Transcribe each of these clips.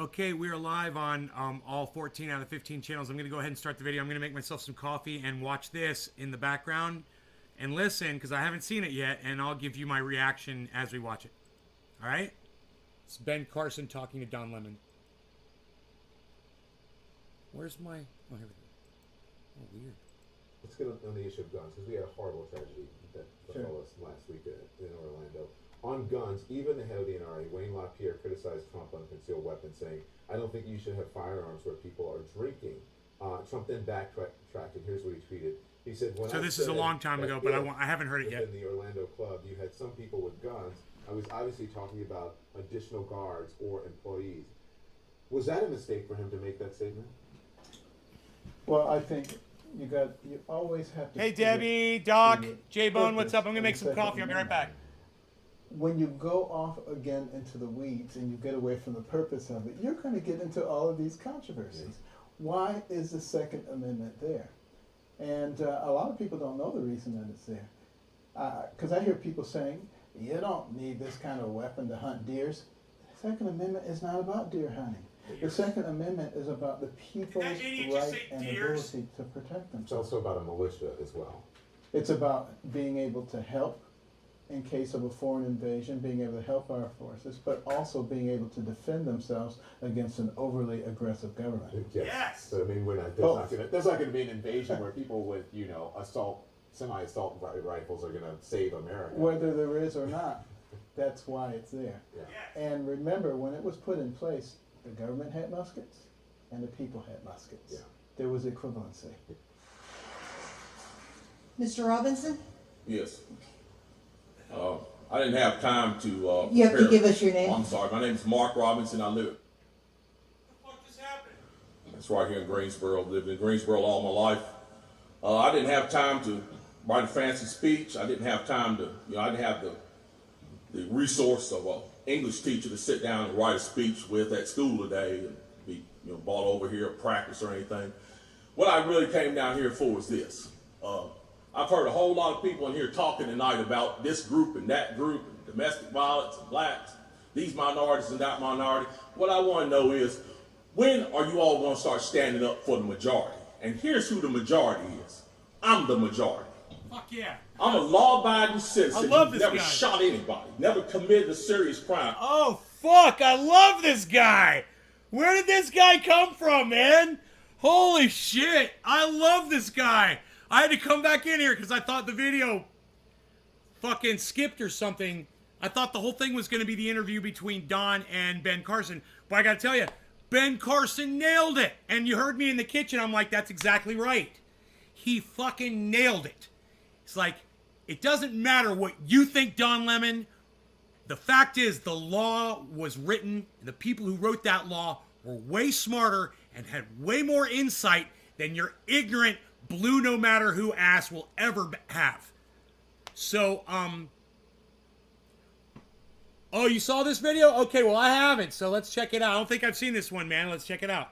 Okay, we are live on all 14 out of 15 channels. I'm going to go ahead and start the video. I'm going to make myself some coffee and watch this in the background and listen because I haven't seen it yet, and I'll give you my reaction as we watch it. All right? It's Ben Carson talking to Don Lemon. Where's my... Oh, here we go. Oh, weird. Let's get on the issue of guns, because we had a horrible tragedy that befell us last week in Orlando. On guns, even the head of the NRA, Wayne LaPierre, criticized Trump on concealed weapons, saying, I don't think you should have firearms where people are drinking. Trump then backtracked, and here's what he tweeted. He said, when so this is a long time ago, but I haven't heard it yet. In the Orlando club, you had some people with guns. I was obviously talking about additional guards or employees. Was that a mistake for him to make that statement? Well, I think you always have to... Hey, Debbie, Doc, J-Bone, what's up? I'm going to make some coffee. I'll be right back. When you go off again into the weeds and you get away from the purpose of it, you're going to get into all of these controversies. Why is the Second Amendment there? And a lot of people don't know the reason that it's there. Because I hear people saying, you don't need this kind of weapon to hunt deers. The Second Amendment is not about deer hunting. The Second Amendment is about the people's right and ability to protect themselves. It's also about a militia as well. It's about being able to help in case of a foreign invasion, being able to help our forces, but also being able to defend themselves against an overly aggressive government. Yes. So, I mean, there's not going to be an invasion where people with, semi-assault rifles are going to save America. Whether there is or not, that's why it's there. Yeah. And remember, when it was put in place, the government had muskets and the people had muskets. Yeah. There was equivalency. Mr. Robinson? Yes. I didn't have time to You have to give us your name. I'm sorry. My name is Mark Robinson. I live... What the fuck just happened? That's right here in Greensboro. Lived in Greensboro all my life. I didn't have time to write a fancy speech. I didn't have time to, I didn't have the resource of an English teacher to sit down and write a speech with at school today and be, brought over here to practice or anything. What I really came down here for is this. I've heard a whole lot of people in here talking tonight about this group and that group, and domestic violence and blacks, these minorities and that minority. What I want to know is, when are you all going to start standing up for the majority? And here's who the majority is. I'm the majority. Fuck yeah. I'm a law-abiding citizen. I love this never guy. shot anybody, never committed a serious crime. Oh, fuck. I love this guy. Where did this guy come from, man? Holy shit. I love this guy. I had to come back in here because I thought the video fucking skipped or something. I thought the whole thing was going to be the interview between Don and Ben Carson. But I got to tell you, Ben Carson nailed it. And you heard me in the kitchen. I'm like, that's exactly right. He fucking nailed it. It's like, it doesn't matter what you think, Don Lemon. The fact is, the law was written, and the people who wrote that law were way smarter and had way more insight than your ignorant blue no matter who ass will ever have. So, oh, you saw this video? Okay, well, I haven't, so let's check it out. I don't think I've seen this one, man. Let's check it out.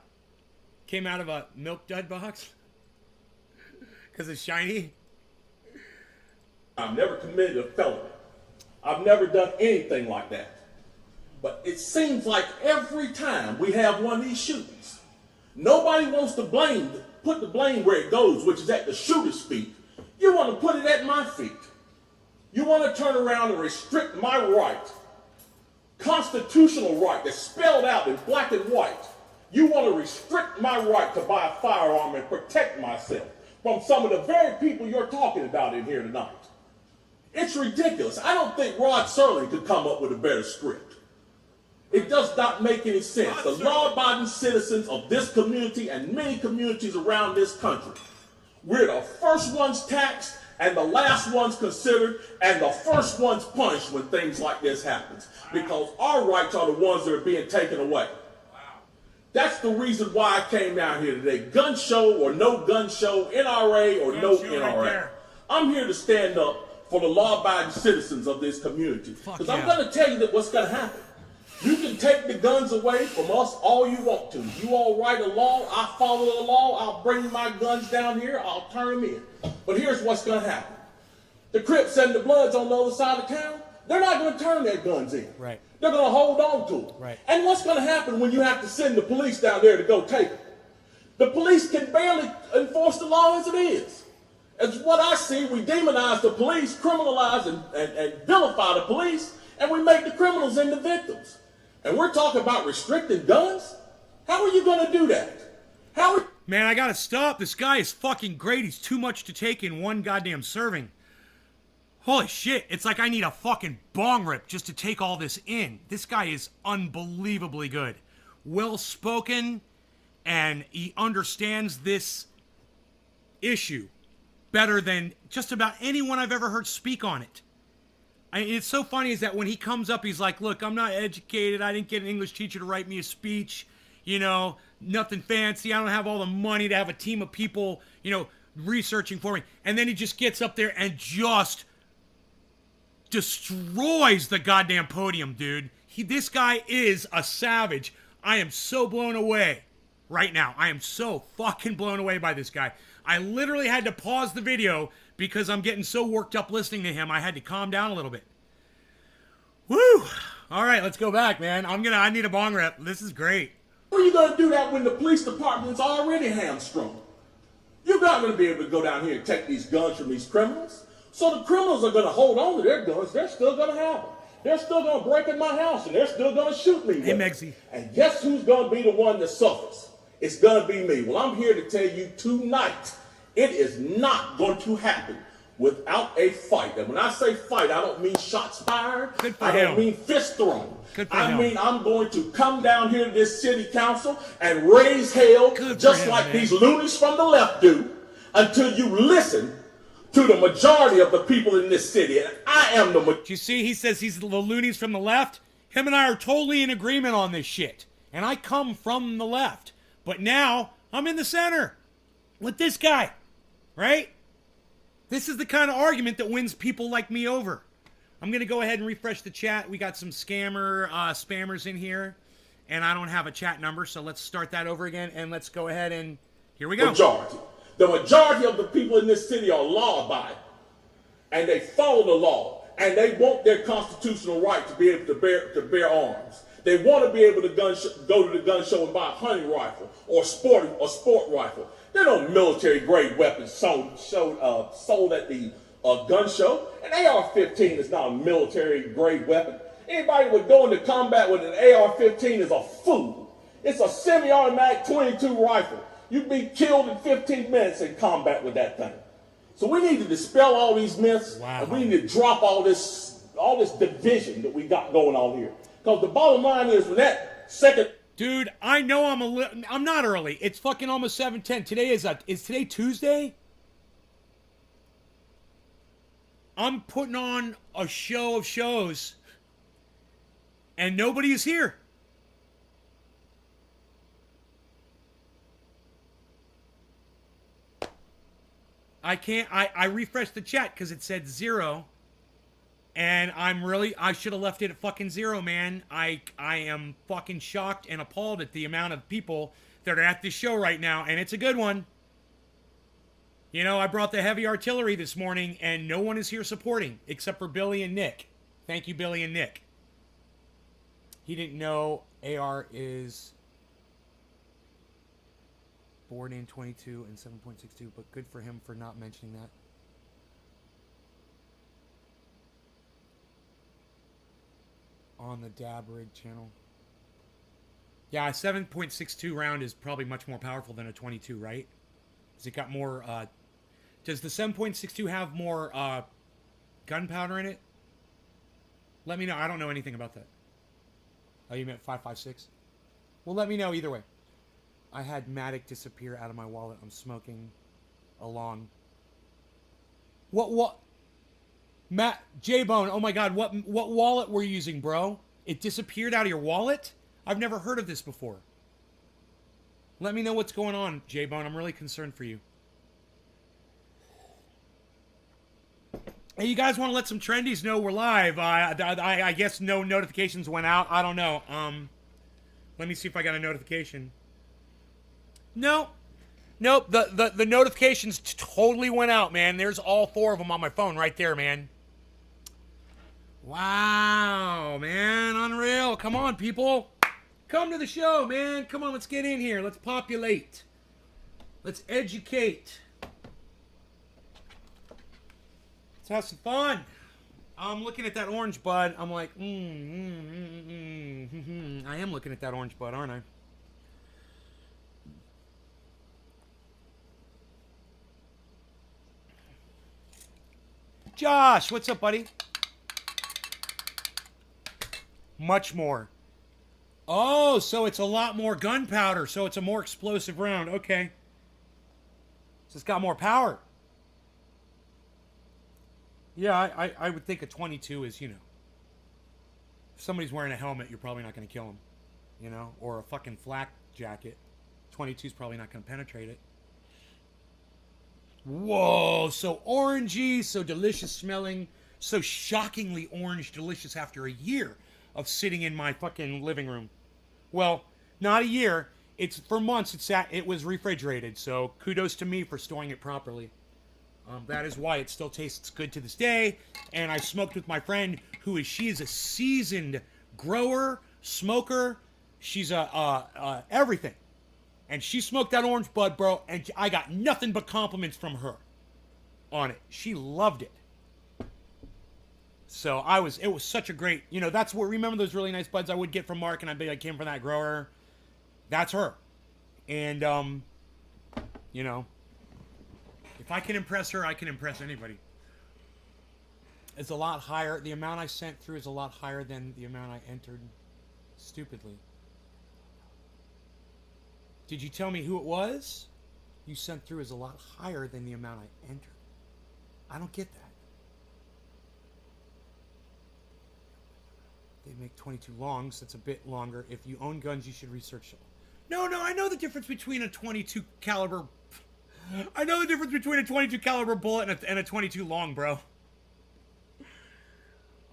Came out of a milk dud box? Because it's shiny? I've never committed a felony. I've never done anything like that. But it seems like every time we have one of these shootings, nobody wants to put the blame where it goes, which is at the shooter's feet. You want to put it at my feet. You want to turn around and restrict my right, constitutional right that's spelled out in black and white. You want to restrict my right to buy a firearm and protect myself from some of the very people you're talking about in here tonight. It's ridiculous. I don't think Rod Serling could come up with a better script. It does not make any sense. The law-abiding citizens of this community and many communities around this country, we're the first ones taxed and the last ones considered and the first ones punished when things like this happens, because our rights are the ones that are being taken away. That's the reason why I came down here today. Gun show or no gun show, NRA or no NRA. I'm here to stand up for the law-abiding citizens of this community. Because I'm going to tell you that what's going to happen. You can take the guns away from us all you want to. You all write a law, I follow the law, I'll bring my guns down here, I'll turn them in. But here's what's going to happen. The Crips and the Bloods on the other side of town, They're not going to turn their guns in. Right. They're going to hold on to them. Right. And what's going to happen when you have to send the police down there to go take them? The police can barely enforce the law as it is. As what I see, we demonize the police, criminalize and vilify the police, and we make the criminals into victims. And we're talking about restricting guns? How are you going to do that? Man, I gotta stop. This guy is fucking great. He's too much to take in one goddamn serving. Holy shit. It's like I need a fucking bong rip just to take all this in. This guy is unbelievably good. Well-spoken, and he understands this issue better than just about anyone I've ever heard speak on it. It's so funny is that when he comes up, he's like, look, I'm not educated. I didn't get an English teacher to write me a speech. You know, nothing fancy. I don't have all the money to have a team of people, you know, researching for me. And then he just gets up there and just destroys the goddamn podium, dude. This guy is a savage. I am so blown away right now. I am so fucking blown away by this guy. I literally had to pause the video because I'm getting so worked up listening to him. I had to calm down a little bit. Woo! All right, let's go back, man. I need a bong rip. This is great. How are you going to do that when the police department's already hamstrung? You're not going to be able to go down here and take these guns from these criminals. So the criminals are going to hold on to their guns. They're still going to have them. They're still going to break in my house, and they're still going to shoot me. Hey, Megsy. And guess who's going to be the one that suffers? It's going to be me. Well, I'm here to tell you tonight, it is not going to happen without a fight. And when I say fight, I don't mean shots fired. I don't mean fist thrown. I mean, I'm going to come down here to this city council and raise hell just like these loonies from the left do until you listen to the majority of the people in this city. And I am the majority. You see, he says he's the loonies from the left. Him and I are totally in agreement on this shit. And I come from the left. But now, I'm in the center with this guy. Right? This is the kind of argument that wins people like me over. I'm going to go ahead and refresh the chat. We got some spammers in here. And I don't have a chat number, so let's start that over again. And let's go ahead and... Here we go. The majority of the people in this city are law-abiding. And they follow the law. And they want their constitutional right to be able to bear arms. They want to be able to go to the gun show and buy a hunting rifle or sport rifle. There are no military-grade weapons sold at the gun show. An AR-15 is not a military-grade weapon. Anybody would go into combat with an AR-15 is a fool. It's a semi-automatic 22 rifle. You'd be killed in 15 minutes in combat with that thing. So we need to dispel all these myths, and we need to drop all this division that we got going on here. Because the bottom line is, when that second... Dude, I know I'm not early. It's fucking almost 7:10. Today is today Tuesday? I'm putting on a show of shows, and nobody is here. I refreshed the chat because it said 0. And I should have left it at fucking 0, man. I am fucking shocked and appalled at the amount of people that are at this show right now, and it's a good one. You know, I brought the heavy artillery this morning, and no one is here supporting, except for Billy and Nick. Thank you, Billy and Nick. He didn't know AR is born in 22 and 7.62, but good for him for not mentioning that. On the Dab Rig channel. Yeah, a 7.62 round is probably much more powerful than a 22, right? Has it got more, does the 7.62 have more, gunpowder in it? Let me know. I don't know anything about that. Oh, you meant 5.56? Well, let me know either way. I had Matic disappear out of my wallet. I'm smoking along. What? Matt, J-Bone, oh my god, what wallet were you using, bro? It disappeared out of your wallet? I've never heard of this before. Let me know what's going on, J-Bone. I'm really concerned for you. Hey, you guys want to let some trendies know we're live? I guess no notifications went out. I don't know. Let me see if I got a notification. Nope. The notifications totally went out, man. There's all 4 of them on my phone right there, man. Wow, man, unreal. Come on, people. Come to the show, man. Come on, let's get in here. Let's populate. Let's educate. Let's have some fun. I'm looking at that orange bud. I'm like, I am looking at that orange bud, aren't I? Josh, what's up, buddy? Much more. Oh, so it's a lot more gunpowder, so it's a more explosive round. Okay. So it's got more power. Yeah, I would think a 22 is, you know, if somebody's wearing a helmet, you're probably not going to kill him, you know, or a fucking flak jacket. 22 is probably not going to penetrate it. Whoa, so orangey, so delicious smelling, so shockingly orange delicious after a year of sitting in my fucking living room. Well, not a year. It's for months. It was refrigerated, so kudos to me for storing it properly. That is why it still tastes good to this day. And I smoked with my friend she is a seasoned grower, smoker. She's everything. And she smoked that orange bud, bro, and I got nothing but compliments from her on it. She loved it. So it was such a great, you know, that's what, remember those really nice buds I would get from Mark, and I came from that grower? That's her. And, you know, if I can impress her, I can impress anybody. It's a lot higher. The amount I sent through is a lot higher than the amount I entered stupidly. Did you tell me who it was? You sent through is a lot higher than the amount I entered. I don't get that. They make 22 longs. That's a bit longer. If you own guns, you should research them. No, I know the difference between a 22 caliber. I know the difference between a 22 caliber bullet and a 22 long, bro.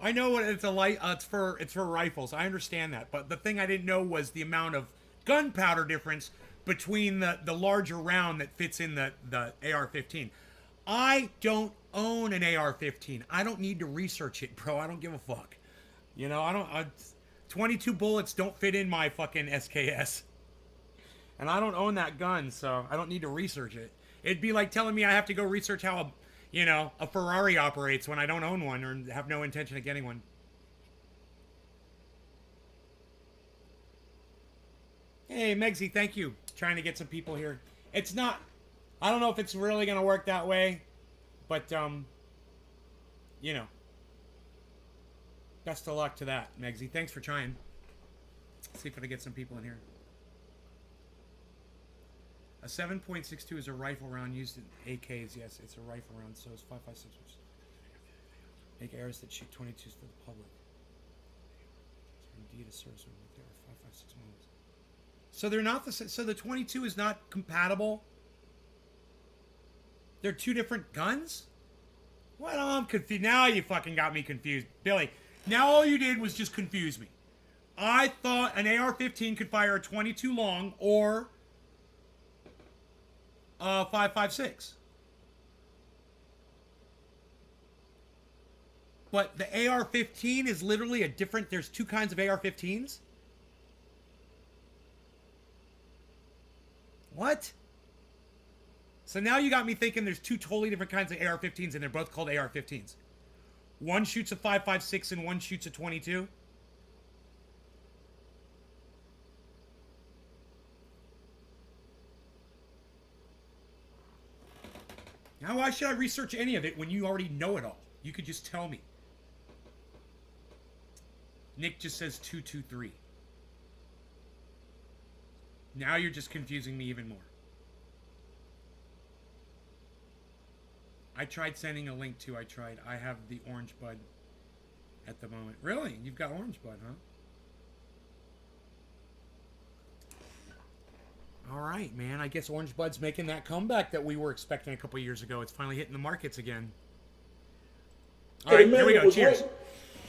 I know what it's it's for rifles. I understand that, but the thing I didn't know was the amount of gunpowder difference between the larger round that fits in the AR-15. I don't own an AR-15. I don't need to research it, bro. I don't give a fuck. You know, 22 bullets don't fit in my fucking SKS. And I don't own that gun, so I don't need to research it. It'd be like telling me I have to go research how a Ferrari operates when I don't own one or have no intention of getting one. Hey, Megsy, thank you. Trying to get some people here. It's not, I don't know if it's really going to work that way, but, you know. Best of luck to that, Megsy. Thanks for trying. Let's see if I can get some people in here. A 7.62 is a rifle round used in AKs. Yes, it's a rifle round, so it's 5.56. Make arrows that shoot 22s for the public. Indeed, a service with there are 5.56 models. So they're not the same. So the 22 is not compatible. They're two different guns. What? I'm confused. Now you fucking got me confused, Billy. Now all you did was just confuse me. I thought an AR-15 could fire a 22 long or 5.56. But the AR-15 is literally a different... There's two kinds of AR-15s? What? So now you got me thinking there's two totally different kinds of AR-15s and they're both called AR-15s. One shoots a 5.56 and one shoots a 22. Now why should I research any of it when you already know it all? You could just tell me. Nick just says 223. Now you're just confusing me even more. I tried sending a link too. I have the orange bud at the moment. Really? You've got orange bud, huh? All right, man. I guess orange bud's making that comeback that we were expecting a couple years ago. It's finally hitting the markets again. All right, here we go. Cheers.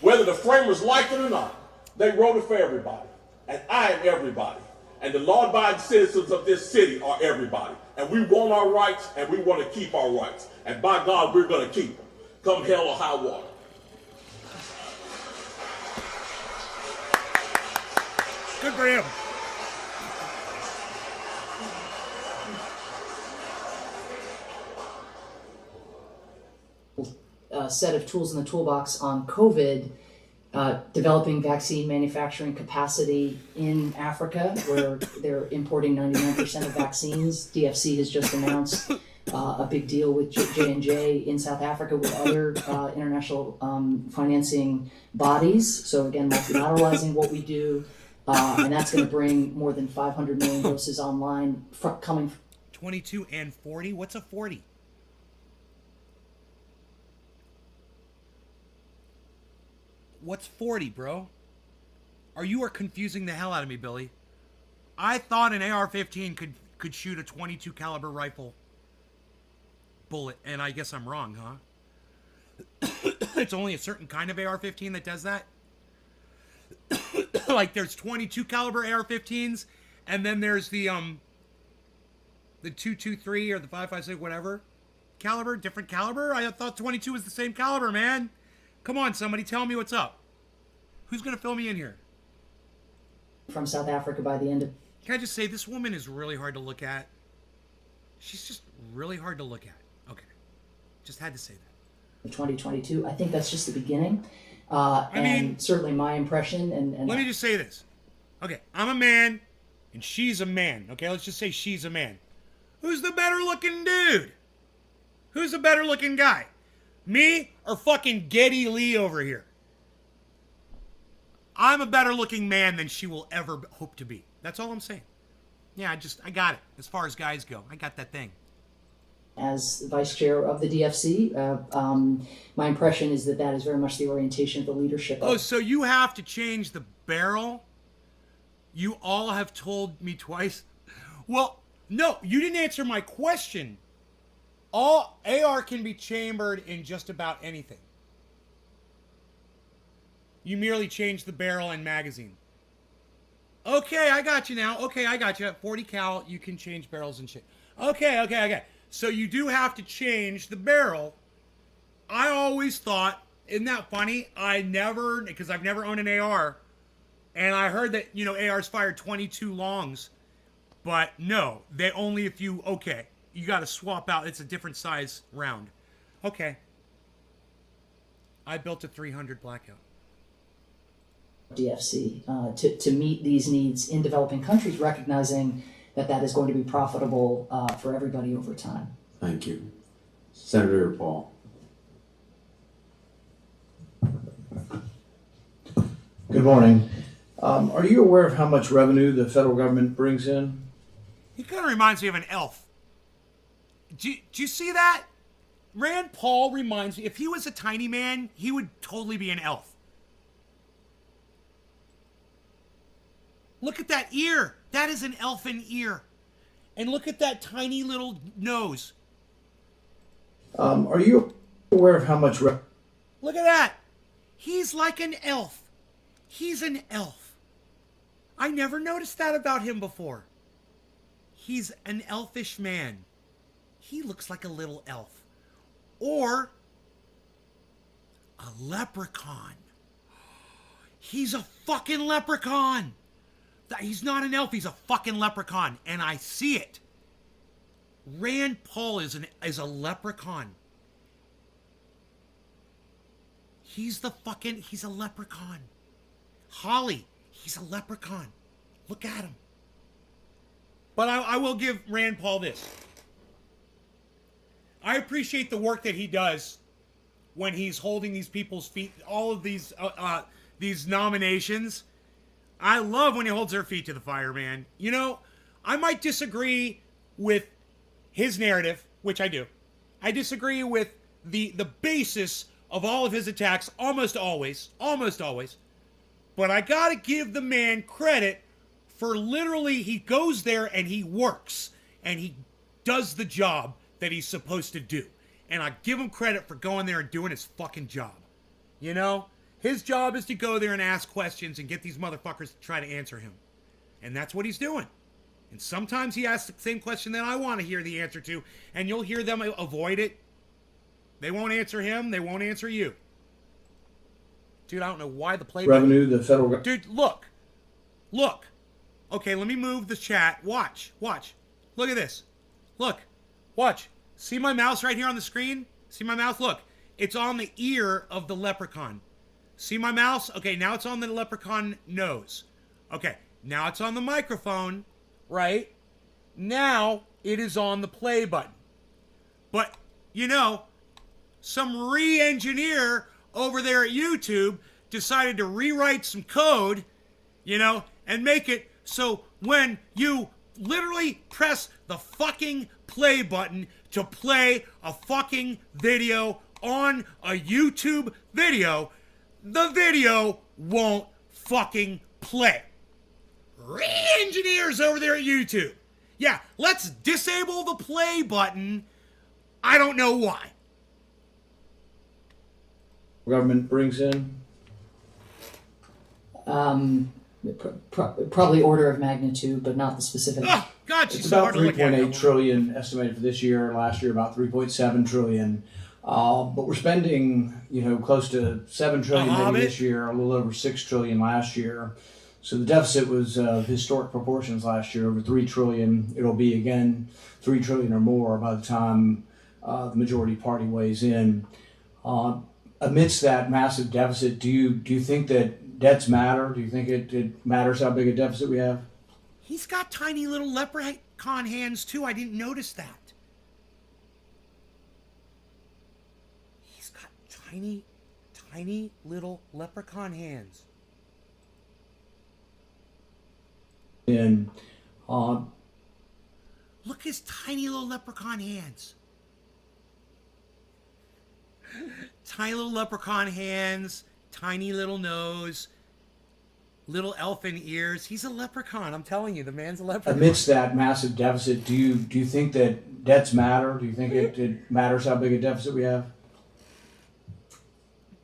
Whether the framers liked it or not, they wrote it for everybody. And I am everybody. And the law-abiding citizens of this city are everybody. And we want our rights, and we want to keep our rights. And by God, we're going to keep them. Come hell or high water. Good for him. Set of tools in the toolbox on COVID, developing vaccine manufacturing capacity in Africa, where they're importing 99% of vaccines. DFC has just announced a big deal with J&J in South Africa with other international financing bodies. So again, multilateralizing what we do, and that's going to bring more than 500 million doses online coming. 22 and 40? What's a 40? What's 40, bro? You are confusing the hell out of me, Billy. I thought an AR-15 could shoot a 22 caliber rifle bullet, and I guess I'm wrong, huh? It's only a certain kind of AR-15 that does that? Like there's 22 caliber AR-15s, and then there's the 223 or the 5.56, whatever caliber, different caliber. I thought 22 was the same caliber, man. Come on, somebody tell me what's up. Who's gonna fill me in here? From South Africa by the end of... Can I just say, this woman is really hard to look at. She's just really hard to look at. Okay. Just had to say that. 2022. I think that's just the beginning. I mean, and certainly my impression and let me just say this. Okay, I'm a man, and she's a man. Okay, let's just say she's a man. Who's the better looking dude? Who's the better looking guy? Me or fucking Geddy Lee over here? I'm a better looking man than she will ever hope to be. That's all I'm saying. Yeah, I got it. As far as guys go, I got that thing. As vice chair of the DFC, my impression is that is very much the orientation of the leadership. Oh, so you have to change the barrel? You all have told me twice. Well, no, you didn't answer my question. All AR can be chambered in just about anything. You merely change the barrel and magazine. Okay, I got you now. Okay, I got you. At 40 cal, you can change barrels and shit. Okay. So you do have to change the barrel. I always thought, isn't that funny? Because I've never owned an AR. And I heard that, ARs fired 22 longs. But no, they only if you, you got to swap out. It's a different size round. Okay. I built a 300 Blackout. DFC to meet these needs in developing countries, recognizing that is going to be profitable for everybody over time. Thank you. Senator Paul. Good morning. Are you aware of how much revenue the federal government brings in? He kind of reminds me of an elf. Do you see that? Rand Paul reminds me, if he was a tiny man, he would totally be an elf. Look at that ear. That is an elfin ear. And look at that tiny little nose. Are you aware of how much Look at that. He's like an elf. He's an elf. I never noticed that about him before. He's an elfish man. He looks like a little elf. Or a leprechaun. He's a fucking leprechaun. He's not an elf, he's a fucking leprechaun, and I see it. Rand Paul is a leprechaun. He's a leprechaun. Holly, he's a leprechaun. Look at him. But I will give Rand Paul this. I appreciate the work that he does when he's holding these people's feet, all of these nominations. I love when he holds their feet to the fire, man. I might disagree with his narrative, which I do. I disagree with the basis of all of his attacks almost always. But I gotta give the man credit for literally he goes there and he works and he does the job that he's supposed to do. And I give him credit for going there and doing his fucking job. His job is to go there and ask questions and get these motherfuckers to try to answer him. And that's what he's doing. And sometimes he asks the same question that I want to hear the answer to, and you'll hear them avoid it. They won't answer him. They won't answer you. Dude, I don't know why the play... Revenue, the federal... Dude, look. Look. Okay, let me move the chat. Watch. Watch. Look at this. Look. Watch. See my mouse right here on the screen? See my mouse? Look. It's on the ear of the leprechaun. See my mouse? Okay, now it's on the leprechaun nose. Okay, now it's on the microphone, right? Now it is on the play button. But, you know, some re-engineer over there at YouTube decided to rewrite some code, you know, and make it so when you literally press the fucking play button to play a fucking video on a YouTube video, the video won't fucking play. Re-engineers over there at YouTube. Yeah, let's disable the play button. I don't know why. Government brings in? Probably order of magnitude, but not the specific. Oh, God, It's she's so about hard to look at. 3.8 trillion estimated for this year. Last year, about 3.7 trillion. But we're spending, you know, close to 7 trillion maybe this year, a little over 6 trillion last year. So the deficit was historic proportions last year, over 3 trillion. It'll be again 3 trillion or more by the time the majority party weighs in. Amidst that massive deficit, do you think that debts matter? Do you think it matters how big a deficit we have? He's got tiny little leprechaun hands too. I didn't notice that. He's got tiny little leprechaun hands. And Look his tiny little leprechaun hands. Tiny little leprechaun hands, tiny little nose, little elfin ears. He's a leprechaun. I'm telling you, the man's a leprechaun. amidst that massive deficit, do you think that debts matter? Do you think it matters how big a deficit we have?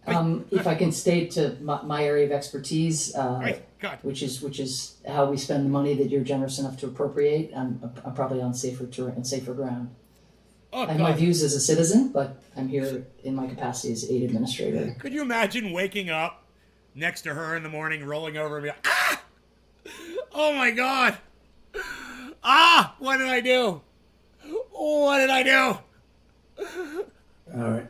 If I can state to my area of expertise, God. which is how we spend the money that you're generous enough to appropriate, I'm probably on safer ground. Oh, I have my God. views as a citizen, but I'm here in my capacity as aid administrator. Could you imagine waking up next to her in the morning, rolling over and be like, ah! Oh my God! Ah! What did I do? What did I do? All right.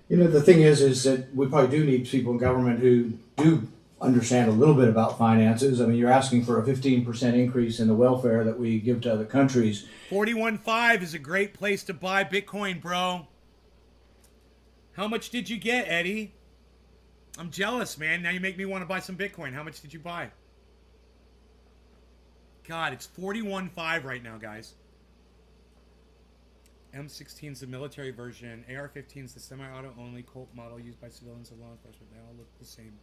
You know, the thing is that we probably do need people in government who do understand a little bit about finances. I mean, you're asking for a 15% increase in the welfare that we give to other countries. 41.5 is a great place to buy Bitcoin, bro. How much did you get, Eddie? I'm jealous, man. Now you make me want to buy some Bitcoin. How much did you buy? God, it's 41.5 right now, guys. M16 is the military version. AR-15 is the semi-auto only Colt model used by civilians and law enforcement. They all look the same.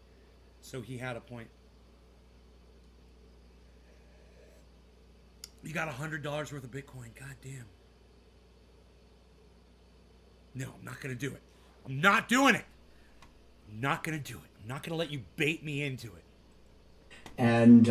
So he had a point. You got $100 worth of Bitcoin. God damn. No, I'm not going to do it. I'm not doing it. I'm not going to do it. I'm not going to let you bait me into it. And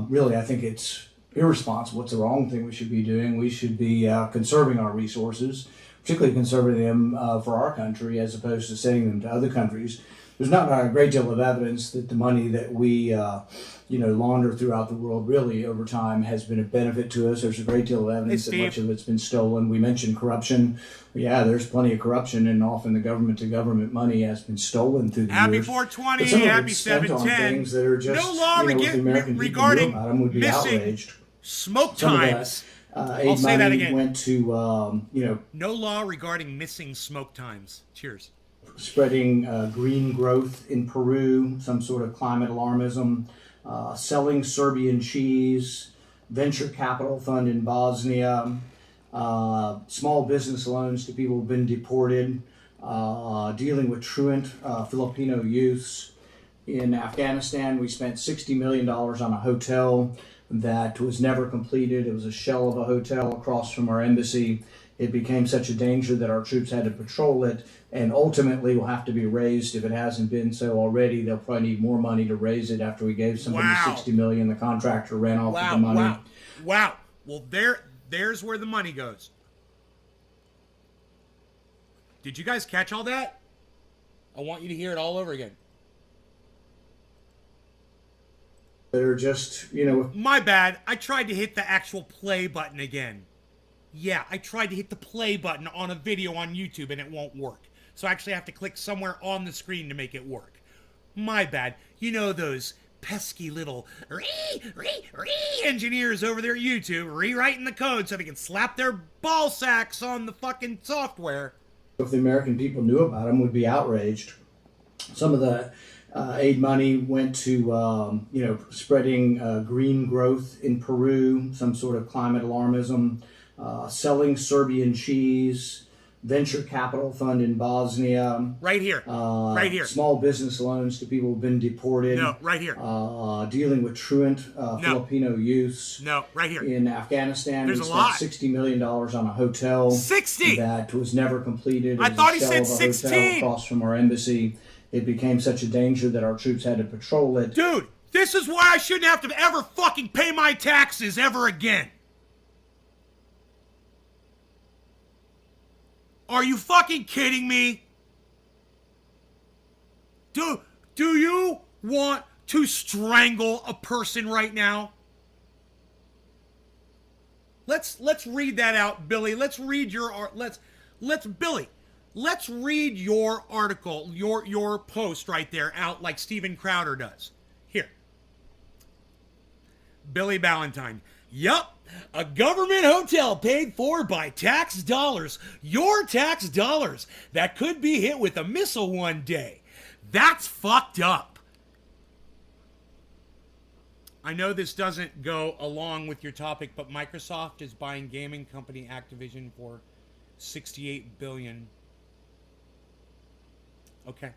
really, I think it's irresponsible. It's the wrong thing we should be doing. We should be conserving our resources, particularly conserving them for our country as opposed to sending them to other countries. There's not a great deal of evidence that the money that we launder throughout the world really over time has been a benefit to us. There's a great deal of evidence that much of it's been stolen. We mentioned corruption. Yeah, there's plenty of corruption, and often the government-to-government money has been stolen through the Happy years. 420, But some of happy it's spent on 710. things that are just, No law what the American people regarding do about them would be missing outraged. smoke Some of that times. aid say that money again. went to No law regarding missing smoke times. Cheers. spreading green growth in Peru, some sort of climate alarmism, selling Serbian cheese, venture capital fund in Bosnia, small business loans to people who've been deported, dealing with truant Filipino youths. In Afghanistan, we spent $60 million on a hotel that was never completed. It was a shell of a hotel across from our embassy. It became such a danger that our troops had to patrol it, and ultimately will have to be raised if it hasn't been so already. They'll probably need more money to raise it after we gave somebody $60 million. The contractor ran off with the money. Wow. Well, there's where the money goes. Did you guys catch all that? I want you to hear it all over again. that are just, you know, My bad. I tried to hit the actual play button again. Yeah, I tried to hit the play button on a video on YouTube and it won't work. So I actually have to click somewhere on the screen to make it work. My bad. You know those pesky little engineers over there at YouTube rewriting the code so they can slap their ball sacks on the fucking software. if the American people knew about them, would be outraged. Some of the aid money went to, you know, spreading green growth in Peru, some sort of climate alarmism, selling Serbian cheese, venture capital fund in Bosnia. Right here. Right here. Small business loans to people who've been deported. No, right here. Dealing with truant Filipino youths. No, right here. In Afghanistan, There's we a spent lot. $60 million on a hotel 60! that was never completed. It I was thought a he shell said of a 16. hotel across from our embassy. It became such a danger that our troops had to patrol it. Dude, this is why I shouldn't have to ever fucking pay my taxes ever again. Are you fucking kidding me? Do you want to strangle a person right now? Let's read that out, Billy. Let's read your Billy. Let's read your article, your post right there out like Steven Crowder does. Here. Billy Ballantyne. Yup. A government hotel paid for by tax dollars. Your tax dollars. That could be hit with a missile one day. That's fucked up. I know this doesn't go along with your topic, but Microsoft is buying gaming company Activision for $68 billion. Okay.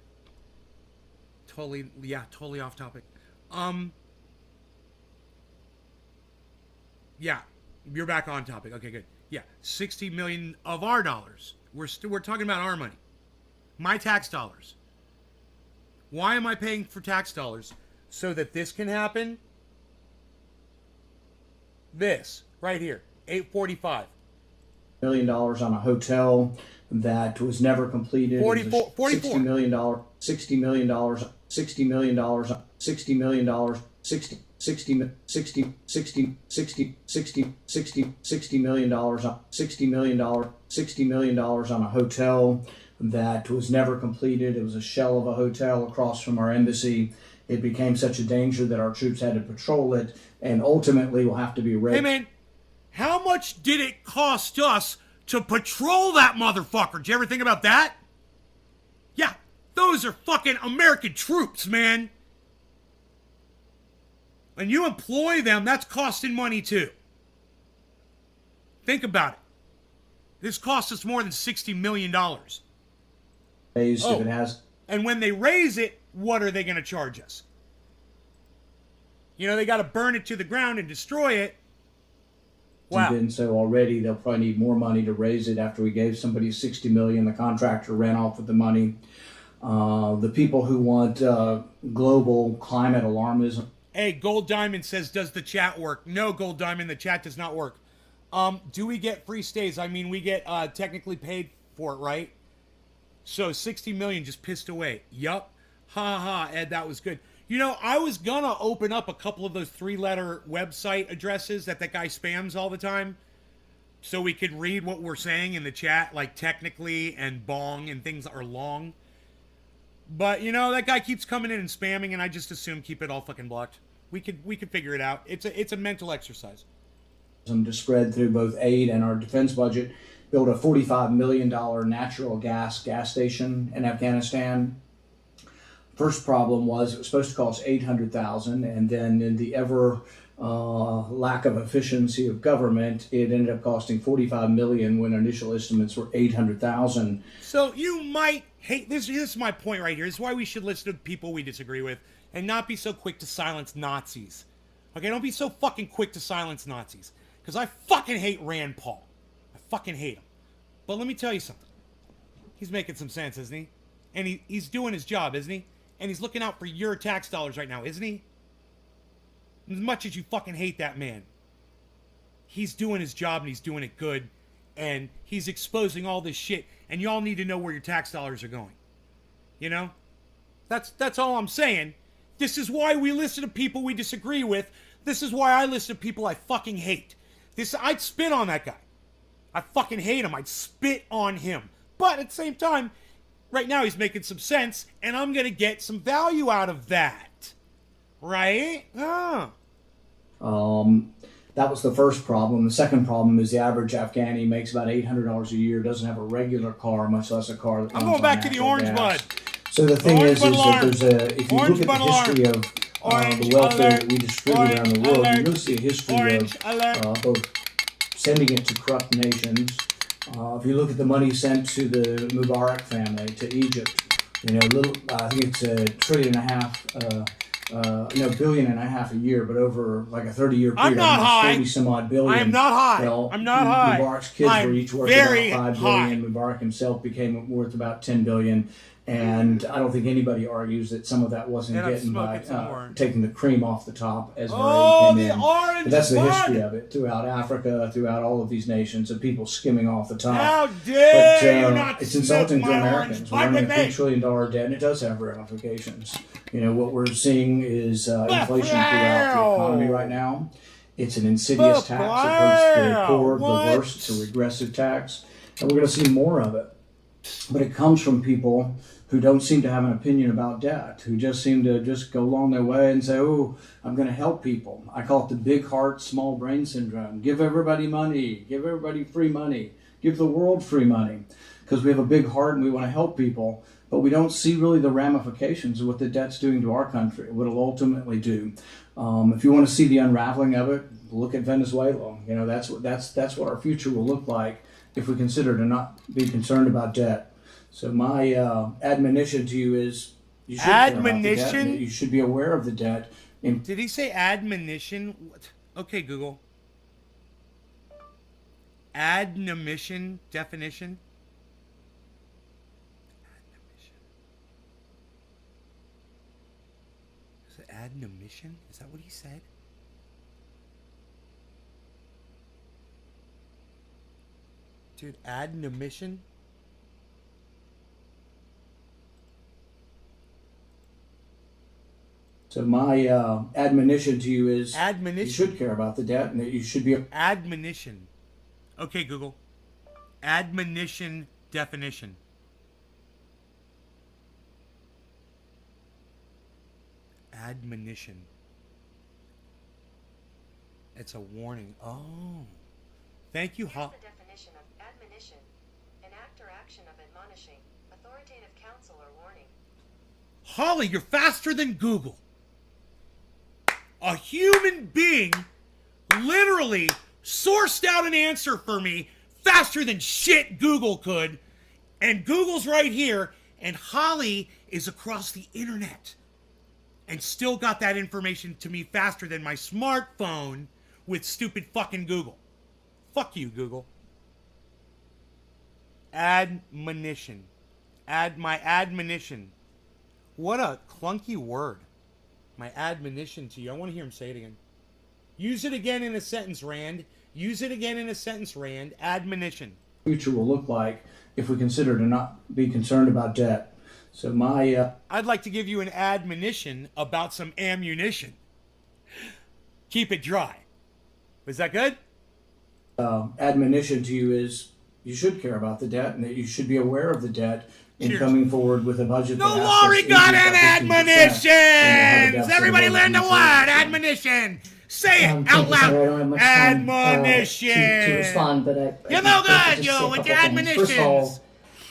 Totally off topic. Yeah, you're back on topic. Okay, good. Yeah, 60 million of our dollars. We're talking about our money. My tax dollars. Why am I paying for tax dollars? So that this can happen? This, right here, 845. $1 million on a hotel that was never completed. 44. $60 million, $60 million, $60 million, $60 million, $60 million, $60 million on a hotel that was never completed. It was a shell of a hotel across from our embassy. It became such a danger that our troops had to patrol it, and ultimately will have to be ready. Hey man, how much did it cost us to patrol that motherfucker? Did you ever think about that? Yeah, those are fucking American troops, man. And you employ them, that's costing money too. Think about it. This costs us more than $60 million. If it has. And when they raise it, what are they going to charge us? You know, they got to burn it to the ground and destroy it. Wow. Been so already, they'll probably need more money to raise it. After we gave somebody $60 million, the contractor ran off with the money. The people who want global climate alarmism. Hey, Gold Diamond says, does the chat work? No, Gold Diamond, the chat does not work. Do we get free stays? I mean, we get technically paid for it, right? So 60 million just pissed away. Yup. Ha ha, Ed, that was good. You know, I was gonna open up a couple of those 3-letter website addresses that guy spams all the time, so we could read what we're saying in the chat, like technically and bong and things are long. But you know, that guy keeps coming in and spamming, and I just assume keep it all fucking blocked. We could figure it out. It's a mental exercise. To spread through both aid and our defense budget, build a $45 million natural gas station in Afghanistan. First problem was it was supposed to cost $800,000, and then in the ever lack of efficiency of government, it ended up costing $45 million when initial estimates were $800,000. So you might hate this. This is my point right here. This is why we should listen to people we disagree with and not be so quick to silence Nazis. Okay, don't be so fucking quick to silence Nazis. Because I fucking hate Rand Paul. I fucking hate him. But let me tell you something. He's making some sense, isn't he? And he's doing his job, isn't he? And he's looking out for your tax dollars right now, isn't he? As much as you fucking hate that man, he's doing his job and he's doing it good. And he's exposing all this shit. And y'all need to know where your tax dollars are going. You know? That's all I'm saying. This is why we listen to people we disagree with. This is why I listen to people I fucking hate. I'd spit on that guy. I fucking hate him. I'd spit on him. But at the same time, right now he's making some sense, and I'm going to get some value out of that. Right? That was the first problem. The second problem is the average Afghani makes about $800 a year, doesn't have a regular car, much less a car that runs I'm going on back to the natural orange gas. bud. So the thing Orange is bud that alarm. there's if you Orange look at bud the history alarm. of Orange the welfare alert. that we distribute Orange around the world, alert. you really see a history Orange of alert. both sending it to corrupt nations. If you look at the money sent to the Mubarak family, to Egypt, you know, I think it's $1.5 trillion, $1.5 billion a year, but over like a 30-year period, I'm not high. 30 some odd billion. I am not high. Well, I'm not high. Mubarak's kids I'm were each worth very about $5 billion. Mubarak himself became worth about $10 billion. And I don't think anybody argues that some of that wasn't And I'm getting by smoking some more. taking the cream off the top as Oh, Murray came the in. orange But that's the bud. history of it throughout Africa, throughout all of these nations, of people skimming off the top. How dare But you not it's sniff insulting to my Americans. orange We're bud running with a me. $3 trillion debt, and it does have ramifications. You know, what we're seeing is inflation throughout the economy right now. It's an insidious tax. It hurts the poor, the worst. It's a regressive tax. And we're going to see more of it. But it comes from people who don't seem to have an opinion about debt, who just seem to just go along their way and say, oh, I'm going to help people. I call it the big heart, small brain syndrome. Give everybody money. Give everybody free money. Give the world free money. Because we have a big heart and we want to help people, but we don't see really the ramifications of what the debt's doing to our country, what it'll ultimately do. If you want to see the unraveling of it, look at Venezuela. You know, that's what our future will look like if we consider to not be concerned about debt. So my admonition to you is you should care about the debt, and you should be aware of the debt. Did he say admonition? What? Okay, Google. Admonition definition. Is it admonition? Is that what he said? Dude, admonition? So my admonition to you is Admonition. you should care about the debt, and that you should be. Admonition. Okay, Google. Admonition definition. Admonition. It's a warning. Oh. Thank you, Here's the definition of admonition: an act or action of admonishing, authoritative counsel or warning. Holly, you're faster than Google. A human being literally sourced out an answer for me faster than shit Google could. And Google's right here, and Holly is across the internet and still got that information to me faster than my smartphone with stupid fucking Google. Fuck you, Google. Admonition. My admonition. What a clunky word. My admonition to you. I want to hear him say it again. Use it again in a sentence, Rand. Use it again in a sentence, Rand. Admonition. Future will look like if we consider to not be concerned about debt. So my I'd like to give you an admonition about some ammunition. Keep it dry. Was that good? admonition to you is you should care about the debt, and that you should be aware of the debt in Cheers. coming forward with a budget. No that asks us Laurie got increase an by 15%, and we'll have a admonition. deficit Everybody of learn the 1.3%. word admonition. Say it Thank out you, Senator. I don't loud. have much time, Admonition. to respond, but You're I no think I good, just you, say a with couple your things. First of admonitions.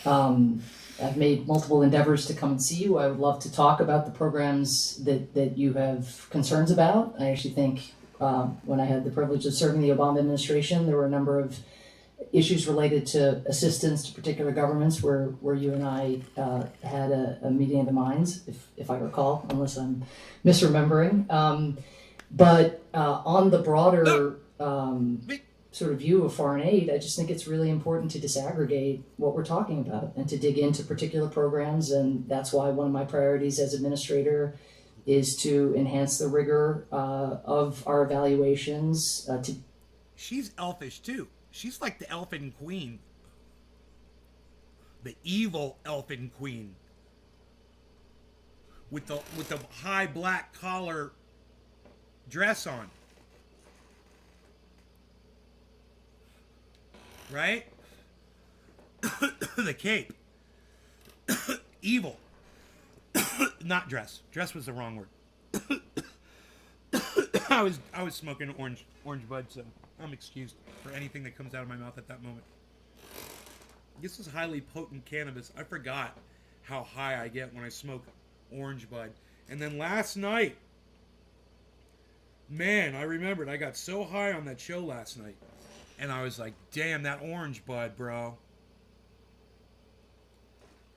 all, I've made multiple endeavors to come and see you. I would love to talk about the programs that you have concerns about. I actually think when I had the privilege of serving the Obama administration, there were a number of issues related to assistance to particular governments where you and I had a meeting of the minds, if I recall, unless I'm misremembering. But on the broader sort of view of foreign aid, I just think it's really important to disaggregate what we're talking about and to dig into particular programs. And that's why one of my priorities as administrator is to enhance the rigor of our evaluations. She's elfish too. She's like the elfin queen. The evil elfin queen. with the high black collar dress on. Right? The cape. Evil. Not dress. Dress was the wrong word. I was smoking orange bud, so I'm excused for anything that comes out of my mouth at that moment. This is highly potent cannabis. I forgot how high I get when I smoke orange bud. And then last night, man, I remembered I got so high on that show last night. And I was like, damn, that orange bud, bro.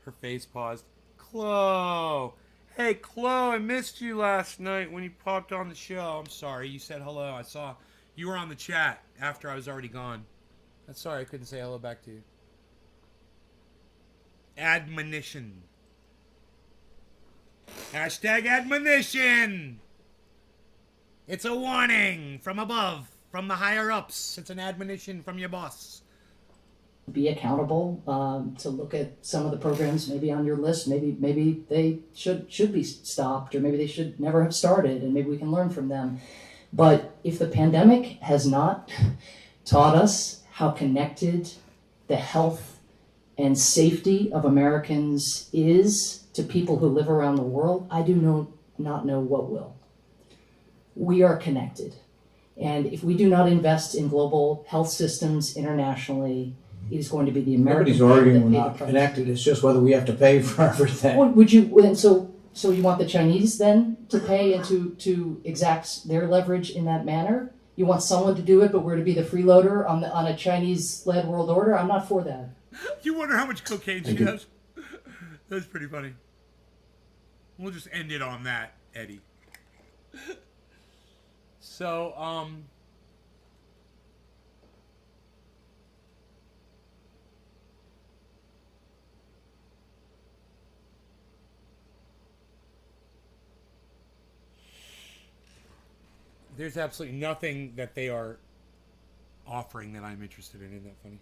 Her face paused. Chloe. Hey, Chloe, I missed you last night when you popped on the show. I'm sorry. You said hello. I saw you were on the chat after I was already gone. I'm sorry I couldn't say hello back to you. Admonition. Hashtag admonition. It's a warning from above, from the higher ups. It's an admonition from your boss. Be accountable, to look at some of the programs maybe on your list. Maybe they should be stopped, or maybe they should never have started, and maybe we can learn from them. But if the pandemic has not taught us how connected the health and safety of Americans is to people who live around the world, I do not know what will. We are connected. And if we do not invest in global health systems internationally, it is going to be the American. Nobody's arguing we're that pay not the price. connected. It's just whether we have to pay for everything. Well, would you? And so you want the Chinese then to pay and to exact their leverage in that manner? You want someone to do it, but we're to be the freeloader on a Chinese-led world order? I'm not for that. You wonder how much cocaine she has? That's pretty funny. We'll just end it on that, Eddie. So, there's absolutely nothing that they are offering that I'm interested in. Isn't that funny?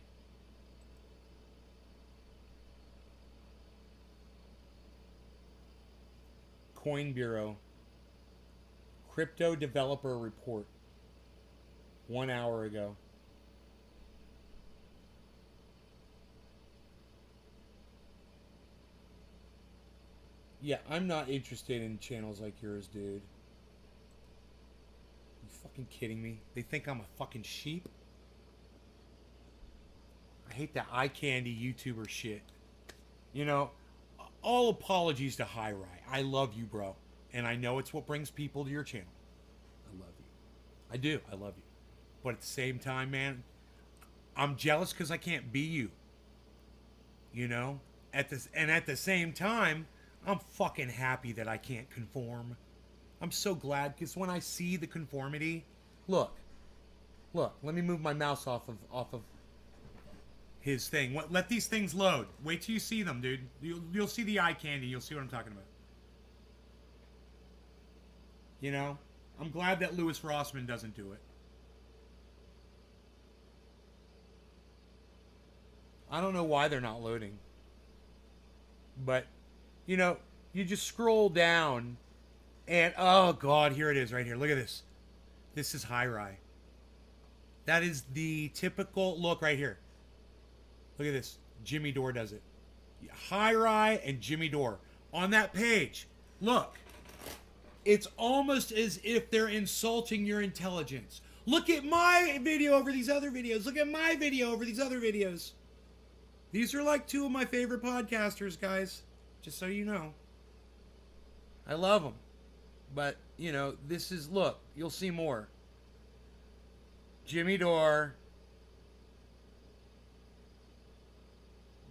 Coin Bureau. Crypto developer report. 1 hour ago. Yeah, I'm not interested in channels like yours, dude. You fucking kidding me? They think I'm a fucking sheep? I hate that eye candy YouTuber shit. You know, all apologies to High Rye. I love you, bro. And I know it's what brings people to your channel. I love you. I do. I love you. But at the same time, man, I'm jealous because I can't be you. You know? At the same time, I'm fucking happy that I can't conform. I'm so glad because when I see the conformity, look, let me move my mouse off of his thing. Let these things load. Wait till you see them, dude. You'll see the eye candy. You'll see what I'm talking about. You know? I'm glad that Louis Rossman doesn't do it. I don't know why they're not loading. But, you know, you just scroll down and, oh God, here it is right here. Look at this. This is High Rye. That is the typical, look right here. Look at this. Jimmy Dore does it. High Rye and Jimmy Dore. On that page, look. It's almost as if they're insulting your intelligence. Look at my video over these other videos. Look at my video over these other videos. These are like two of my favorite podcasters, guys. Just so you know. I love them. But, you know, this is, look, you'll see more. Jimmy Dore.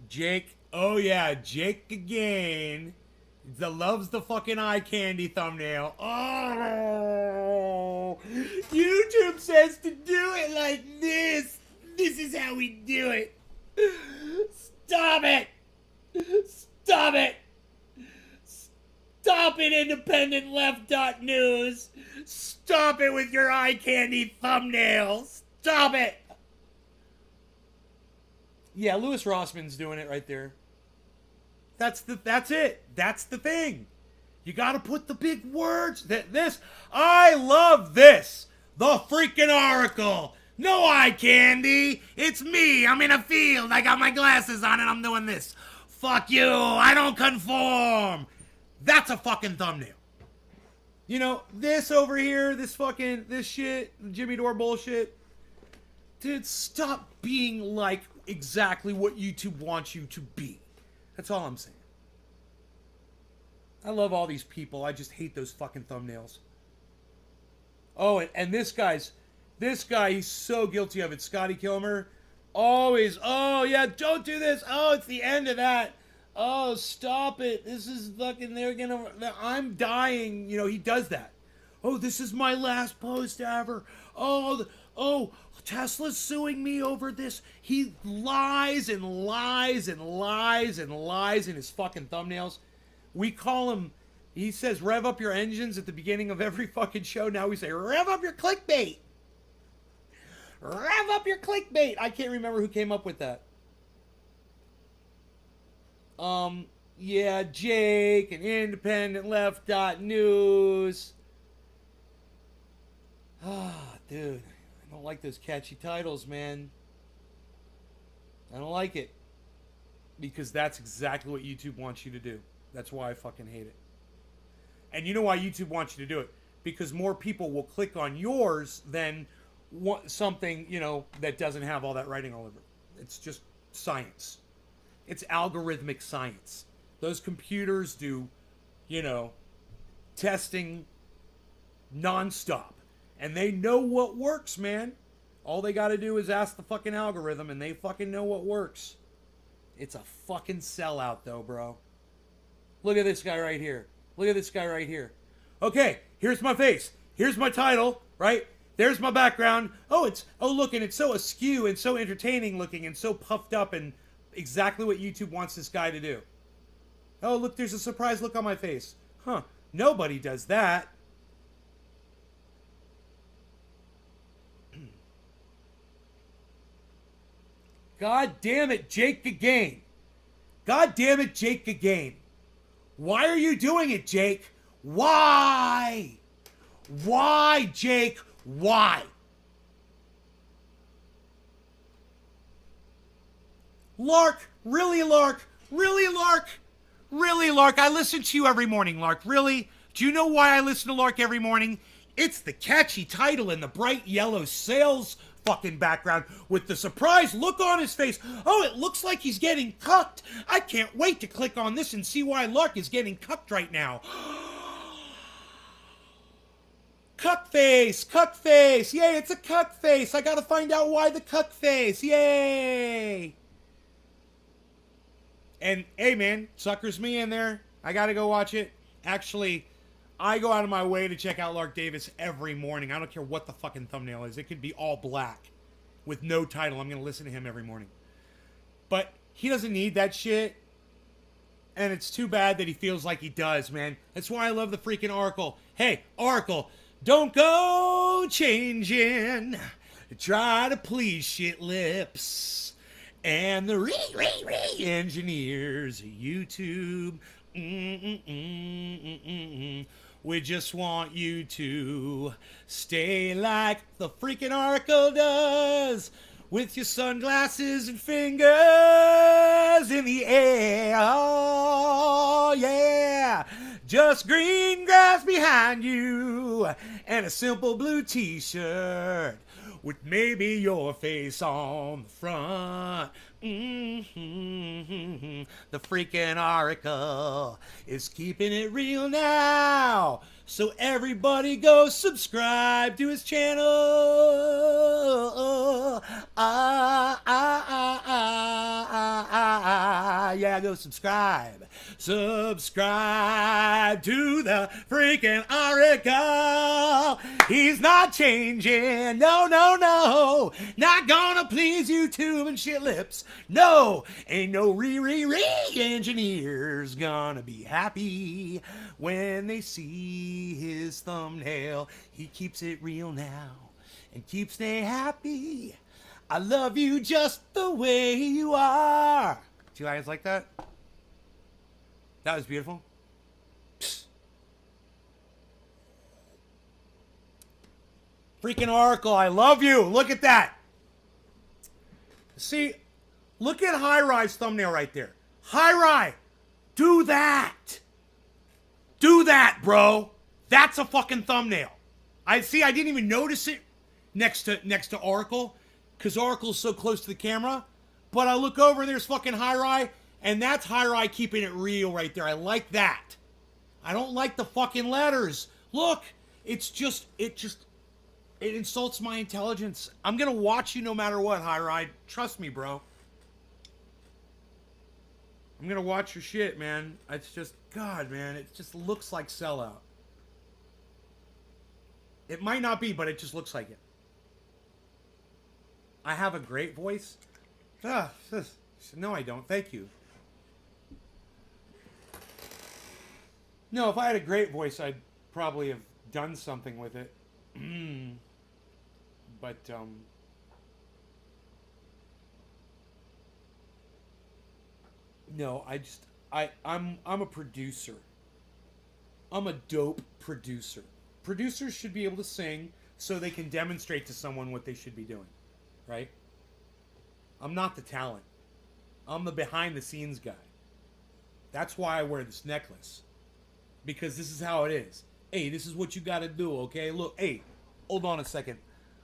Jake. Oh, yeah, Jake again. Loves the fucking eye candy thumbnail. Oh, YouTube says to do it like this. This is how we do it. Stop it. Stop it. Stop it, independent left.news. Stop it with your eye candy thumbnail. Stop it. Yeah, Louis Rossman's doing it right there. That's it. That's the thing. You gotta put the big words. I love this. The freaking Oracle. No eye candy. It's me. I'm in a field. I got my glasses on and I'm doing this. Fuck you. I don't conform. That's a fucking thumbnail. You know, this over here, this shit, Jimmy Dore bullshit. Dude, stop being like exactly what YouTube wants you to be. That's all I'm saying. I love all these people. I just hate those fucking thumbnails. Oh, and this guy, he's so guilty of it. Scotty Kilmer. Always, oh yeah, don't do this. Oh, it's the end of that. Oh, stop it. This is fucking, I'm dying. You know, he does that. Oh, this is my last post ever. Oh, Tesla's suing me over this. He lies and lies and lies and lies in his fucking thumbnails. We call him, he says, rev up your engines at the beginning of every fucking show. Now we say, rev up your clickbait. Rev up your clickbait. I can't remember who came up with that. Yeah, Jake and Independent Left News. Dude, I don't like those catchy titles, man. I don't like it. Because that's exactly what YouTube wants you to do. That's why I fucking hate it. And you know why YouTube wants you to do it? Because more people will click on yours than something, you know, that doesn't have all that writing all over it. It's just science. It's algorithmic science. Those computers do, you know, testing nonstop. And they know what works, man. All they got to do is ask the fucking algorithm and they fucking know what works. It's a fucking sellout though, bro. Look at this guy right here. Look at this guy right here. Okay, here's my face. Here's my title, right? There's my background. Oh, look, and it's so askew and so entertaining looking and so puffed up and exactly what YouTube wants this guy to do. Oh, look, there's a surprised look on my face. Huh, nobody does that. God damn it, Jake Gagain. God damn it, Jake Gagain. Why are you doing it, Jake? Why? Why, Jake? Why? Lark, really, Lark? Really, Lark? Really, Lark? I listen to you every morning, Lark. Really? Do you know why I listen to Lark every morning? It's the catchy title and the bright yellow sails fucking background with the surprised look on his face. Oh, it looks like he's getting cucked. I can't wait to click on this and see why Lark is getting cucked right now. Cuck face, cuck face. Yay, it's a cuck face. I gotta find out why the cuck face. Yay. And hey man, suckers me in there. I gotta go watch it. Actually, I go out of my way to check out Lark Davis every morning. I don't care what the fucking thumbnail is. It could be all black with no title. I'm going to listen to him every morning. But he doesn't need that shit. And it's too bad that he feels like he does, man. That's why I love the freaking Oracle. Hey, Oracle, don't go changing. Try to please shit lips. And the engineers, YouTube. We just want you to stay like the freaking Oracle does, with your sunglasses and fingers in the air. Oh, yeah. Just green grass behind you and a simple blue t-shirt with maybe your face on the front. The freaking Oracle is keeping it real now. So everybody go subscribe to his channel. Yeah, go subscribe. Subscribe to the freaking Oracle. He's not changing. No, no, no. Not gonna please YouTube and shit lips. No, ain't no engineers gonna be happy when they see his thumbnail. He keeps it real now and keeps they happy. I love you just the way you are. Do you guys like that? That was beautiful. Psst. Freaking Oracle, I love you. Look at that. See, look at High Rise thumbnail right there. High Rise, do that. Do that, bro. That's a fucking thumbnail. I didn't even notice it next to Oracle, because Oracle's so close to the camera. But I look over and there's fucking High Rise, and that's High Rise keeping it real right there. I like that. I don't like the fucking letters. Look, it insults my intelligence. I'm gonna watch you no matter what, High Rise. Trust me, bro. I'm gonna watch your shit, man. It's just, God, man, it just looks like sellout. It might not be, but it just looks like it. I have a great voice. No, I don't. Thank you. No, if I had a great voice, I'd probably have done something with it. But, no, I'm a producer. I'm a dope producer. Producers should be able to sing so they can demonstrate to someone what they should be doing, right? I'm not the talent. I'm the behind the scenes guy. That's why I wear this necklace. Because this is how it is. Hey, this is what you gotta do, okay? Look, hey, hold on a second.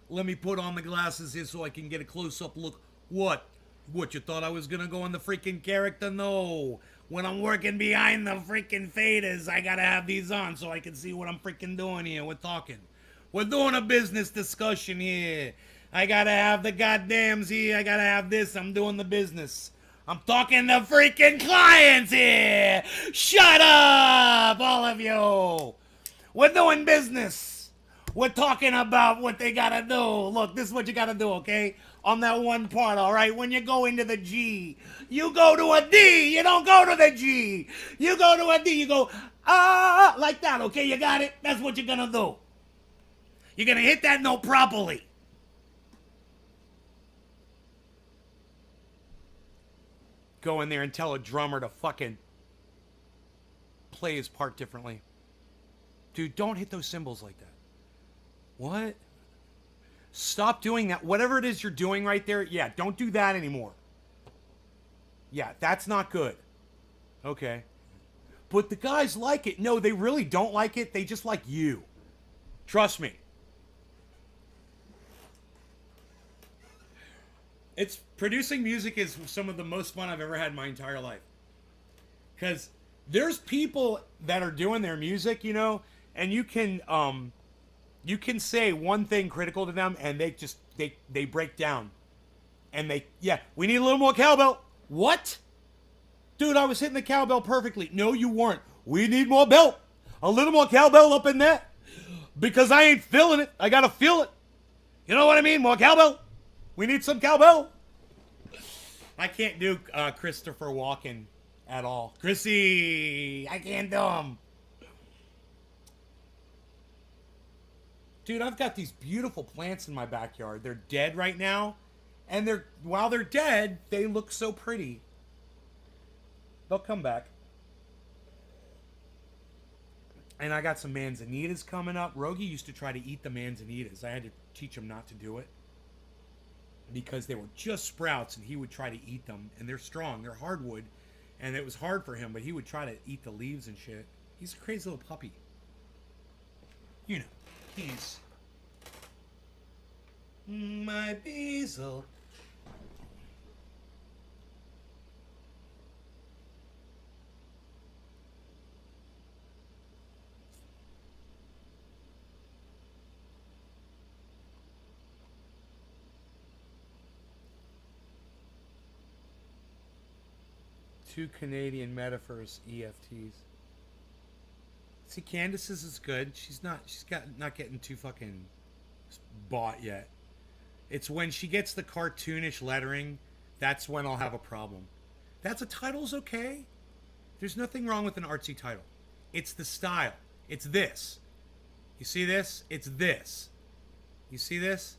Let me put on the glasses here so I can get a close-up look. What? What, you thought I was gonna go in the freaking character? No. When I'm working behind the freaking faders, I gotta have these on so I can see what I'm freaking doing here. We're talking. We're doing a business discussion here. I gotta have the goddams here. I gotta have this. I'm doing the business. I'm talking to freaking clients here. Shut up, all of you. We're doing business. We're talking about what they gotta do. Look, this is what you gotta do, okay? On that one part, all right? When you go into the G, you go to a D. You don't go to the G. You go to a D. You go, like that, okay? You got it? That's what you're gonna do. You're gonna hit that note properly. Go in there and tell a drummer to fucking play his part differently. Dude, don't hit those cymbals like that. What? Stop doing that. Whatever it is you're doing right there, yeah, don't do that anymore. Yeah, that's not good. Okay. But the guys like it. No, they really don't like it. They just like you. Trust me. Producing music is some of the most fun I've ever had in my entire life. Because there's people that are doing their music, you know, and you can say one thing critical to them and they break down. And we need a little more cowbell. What? Dude, I was hitting the cowbell perfectly. No, you weren't. We need more bell. A little more cowbell up in there. Because I ain't feeling it. I gotta feel it. You know what I mean? More cowbell. We need some cowbell. I can't do Christopher Walken at all. Chrissy, I can't do him. Dude, I've got these beautiful plants in my backyard. They're dead right now. And while they're dead, they look so pretty. They'll come back. And I got some manzanitas coming up. Rogie used to try to eat the manzanitas. I had to teach him not to do it. Because they were just sprouts and he would try to eat them. And they're strong. They're hardwood. And it was hard for him, but he would try to eat the leaves and shit. He's a crazy little puppy. You know, he's my Basil. Two Canadian metaphors, EFTs. See, Candace's is good. She's not getting too fucking bought yet. It's when she gets the cartoonish lettering, that's when I'll have a problem. That's a title's okay. There's nothing wrong with an artsy title. It's the style. It's this. You see this? It's this. You see this?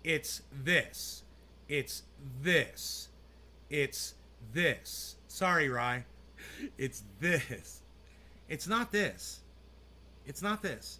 It's this. It's this. It's this. Sorry, Rye. It's this. It's not this. It's not this.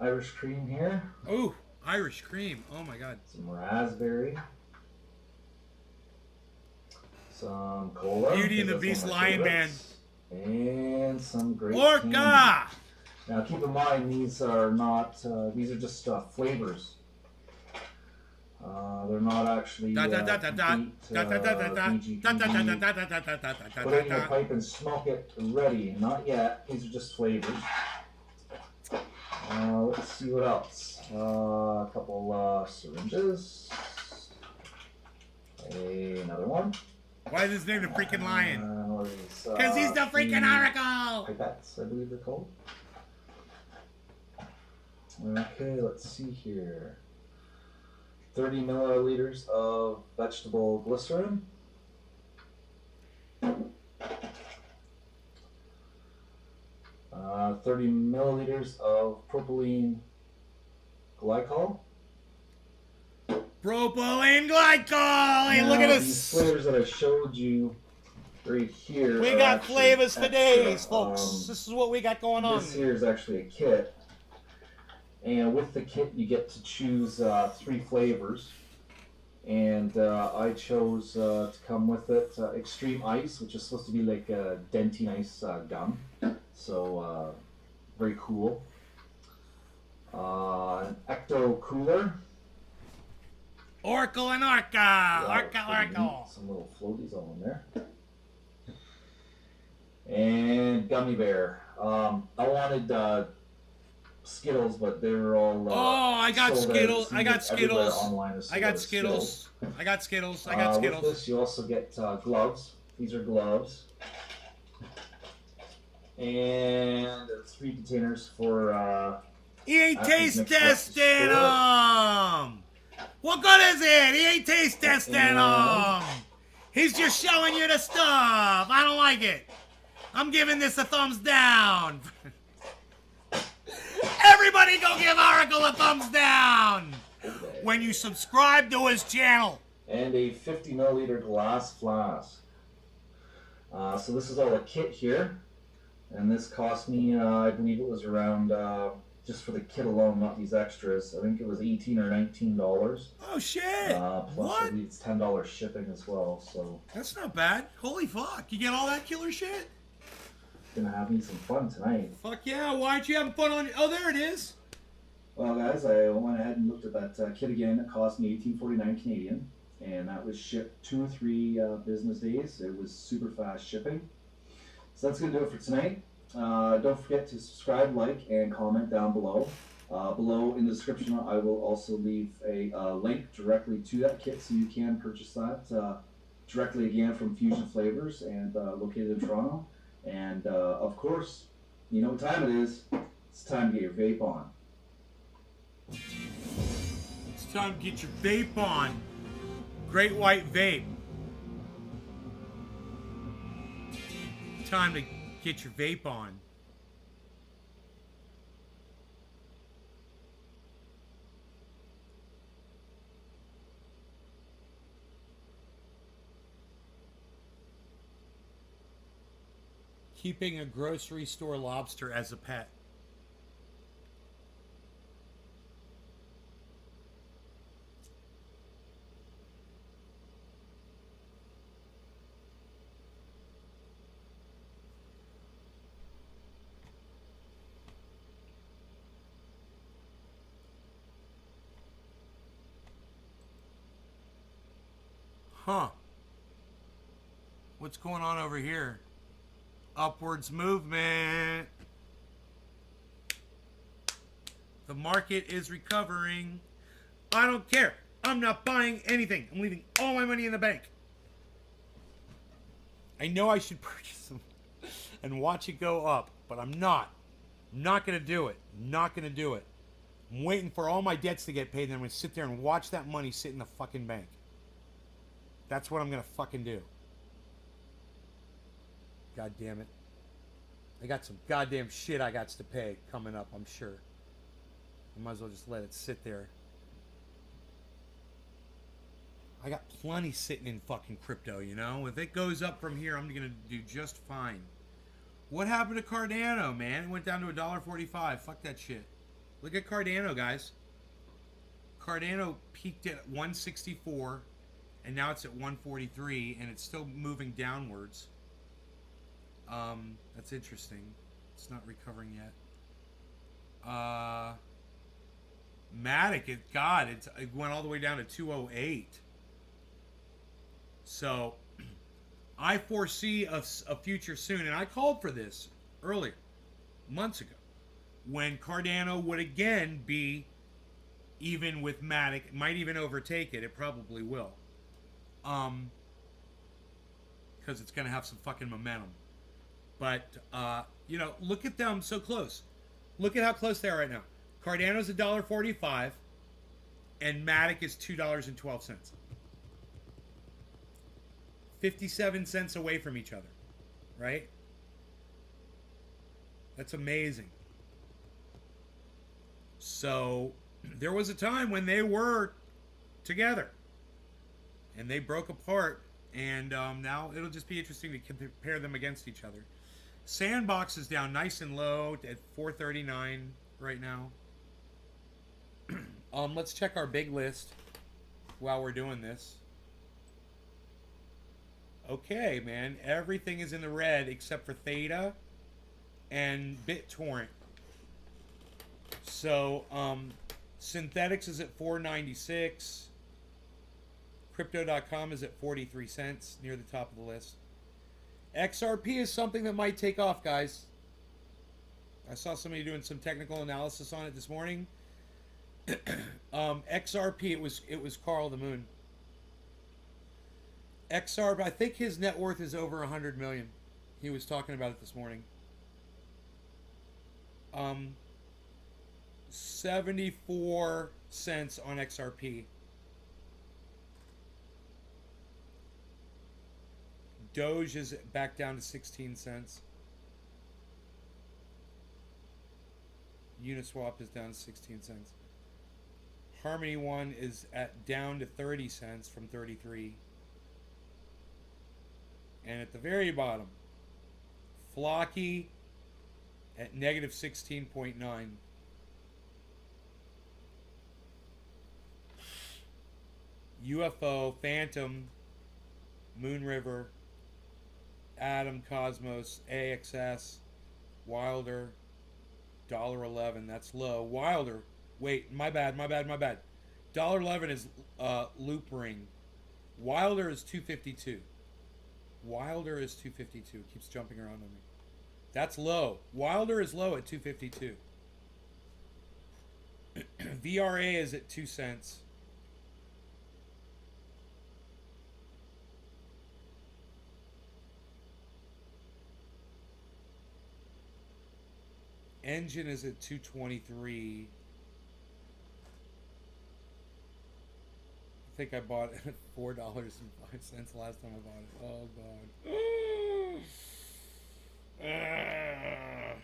Irish cream here. Ooh, Irish cream. Oh my god. Some raspberry. Some cola. Beauty and the 'cause Beast that's one of my Lion Man. favorites. And some grape Orca! candy. Now keep in mind these are not, these are just flavors. They're not actually complete VGTV. Put it in your pipe and smoke it ready. Not yet. These are just flavors. Let's see what else. A couple syringes. Another one. Why is his name the freaking lion? Because he's the freaking oracle! Pipettes, I believe they're called. Okay, let's see here. 30 milliliters of vegetable glycerin. 30 milliliters of propylene glycol. Propylene glycol! Hey, look at These this! flavors that I showed you right here. We are got actually flavors for extra. days, folks. This is what we got going on. This here is actually a kit. And with the kit, you get to choose 3 flavors. And I chose to come with it Extreme Ice, which is supposed to be like a Dentine Ice gum. So, very cool. An Ecto Cooler. Oracle and Orca! Orca, Oracle! Some little floaties all in there. And Gummy Bear. I wanted Skittles, but they were all oh, I got sold out. Skittles. I got Everywhere Skittles. online is I sold got out of Skittles. I got Skittles. I got Skittles. With this, you also get gloves. These are gloves. And 3 containers for He ain't taste mixed up testing store. them! What good is it? He ain't taste testing them! He's just showing you the stuff! I don't like it! I'm giving this a thumbs down! Everybody go give Oracle a thumbs down! When you subscribe to his channel! And a 50 milliliter glass flask. So this is all a kit here. And this cost me, I believe it was around, just for the kit alone, not these extras, I think it was $18 or $19. Oh shit! Plus What? I believe it's $10 shipping as well, so That's not bad. Holy fuck. You get all that killer shit? gonna have me some fun tonight. Fuck yeah, why aren't you having fun on... Oh, there it is. Well guys, I went ahead and looked at that kit again. It cost me $18.49 Canadian, and that was shipped 2 or 3 business days. It was super fast shipping. So that's gonna do it for tonight. Don't forget to subscribe, like, and comment down below. Below in the description, I will also leave a link directly to that kit, so you can purchase that directly again from Fusion Flavors and located in Toronto. And of course, you know what time it is. It's time to get your vape on. It's time to get your vape on. Great White Vape. Time to get your vape on. Keeping a grocery store lobster as a pet. Huh. What's going on over here? Upwards movement. The market is recovering. I don't care. I'm not buying anything. I'm leaving all my money in the bank. I know I should purchase them and watch it go up, but I'm not. I'm not going to do it. Not going to do it. I'm waiting for all my debts to get paid, and I'm going to sit there and watch that money sit in the fucking bank. That's what I'm going to fucking do. God damn it. I got some goddamn shit I got to pay coming up, I'm sure. I might as well just let it sit there. I got plenty sitting in fucking crypto, you know? If it goes up from here, I'm going to do just fine. What happened to Cardano, man? It went down to $1.45. Fuck that shit. Look at Cardano, guys. Cardano peaked at 164, and now it's at 143, and it's still moving downwards. That's interesting. It's not recovering yet. Matic, it went all the way down to 208. So I foresee a future soon, and I called for this earlier, months ago, when Cardano would again be even with Matic. It might even overtake it. It probably will. Because it's going to have some fucking momentum. But, you know, look at them so close. Look at how close they are right now. Cardano's $1.45, and Matic is $2.12. 57 cents away from each other, right? That's amazing. So there was a time when they were together, and they broke apart, and now it'll just be interesting to compare them against each other. Sandbox is down nice and low at 439 right now. Let's check our big list while we're doing this. Okay, man, everything is in the red except for Theta and BitTorrent. So, Synthetics is at 496. Crypto.com is at 43 cents, near the top of the list. XRP is something that might take off, guys. I saw somebody doing some technical analysis on it this morning. XRP, it was Carl the Moon. XRP, I think his net worth is over 100 million. He was talking about it this morning. 74 cents on XRP. Doge is back down to 16 cents. Uniswap is down to 16 cents. Harmony One is down to 30 cents from 33. And at the very bottom, Flocky at negative 16.9. UFO, Phantom, Moon River, Atom, Cosmos, AXS, Wilder, $1.11. That's low. Wilder, wait, my bad. $1.11 is Loop Ring. Wilder is 252. Wilder is 252. It keeps jumping around on me. That's low. Wilder is low at 252. VRA is at 2 cents. Engine is at 223. I think I bought it at $4.05 last time I bought it. Oh god.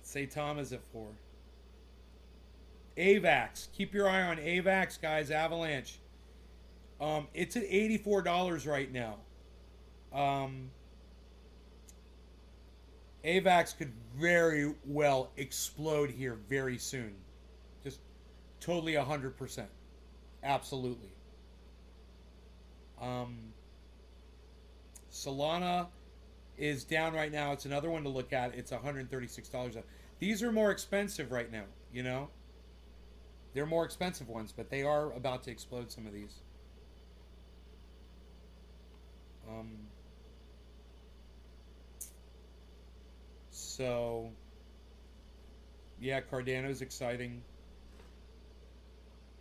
Satam is at 4. AVAX. Keep your eye on AVAX, guys. Avalanche. It's at $84 right now. AVAX could very well explode here very soon. Just totally 100%. Absolutely. Solana is down right now. It's another one to look at. It's $136. These are more expensive right now, you know? They're more expensive ones, but they are about to explode, some of these. So, yeah, Cardano's exciting.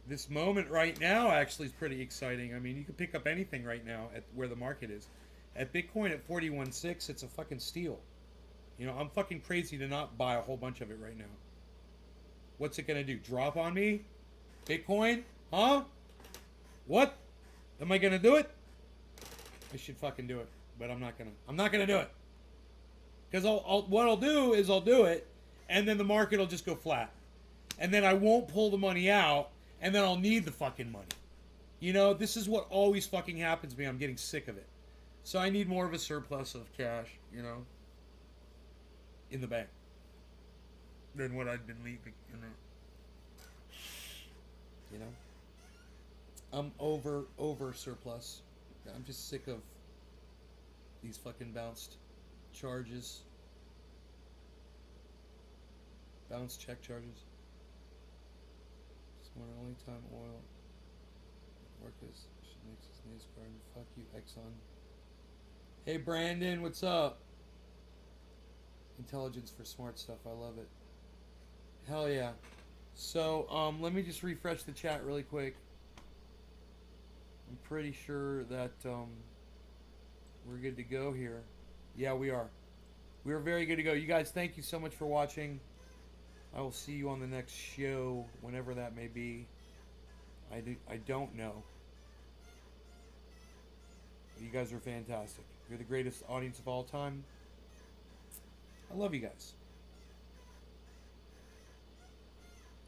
This moment right now actually is pretty exciting. I mean, you can pick up anything right now at where the market is. At Bitcoin at 41.6, it's a fucking steal. You know, I'm fucking crazy to not buy a whole bunch of it right now. What's it gonna do? Drop on me? Bitcoin? Huh? What? Am I gonna do it? I should fucking do it, but I'm not gonna do it. Because what I'll do is I'll do it, and then the market will just go flat. And then I won't pull the money out, and then I'll need the fucking money. You know, this is what always fucking happens to me. I'm getting sick of it. So I need more of a surplus of cash, you know, in the bank than what I've been leaving, you know. You know, I'm over surplus. I'm just sick of these fucking bounced charges, bounce check charges. It's one and only time oil workers should make this news card. Fuck you, Exxon. Hey Brandon, what's up? Intelligence for smart stuff. I love it. Hell yeah. So, let me just refresh the chat really quick. I'm pretty sure that, we're good to go here. Yeah, we are. We are very good to go. You guys, thank you so much for watching. I will see you on the next show, whenever that may be. I don't know. You guys are fantastic. You're the greatest audience of all time. I love you guys.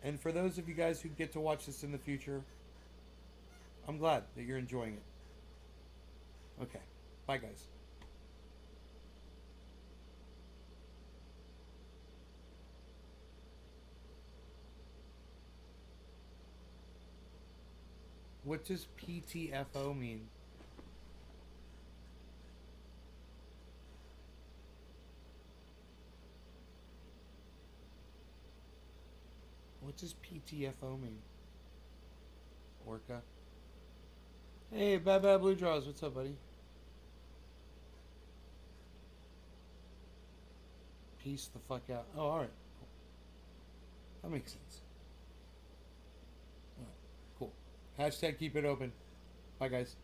And for those of you guys who get to watch this in the future, I'm glad that you're enjoying it. Okay. Bye, guys. What does PTFO mean? What does PTFO mean? Orca. Hey, Bad Blue Draws. What's up, buddy? Peace the fuck out. Oh, alright. That makes sense. Alright, cool. Hashtag keep it open. Bye, guys.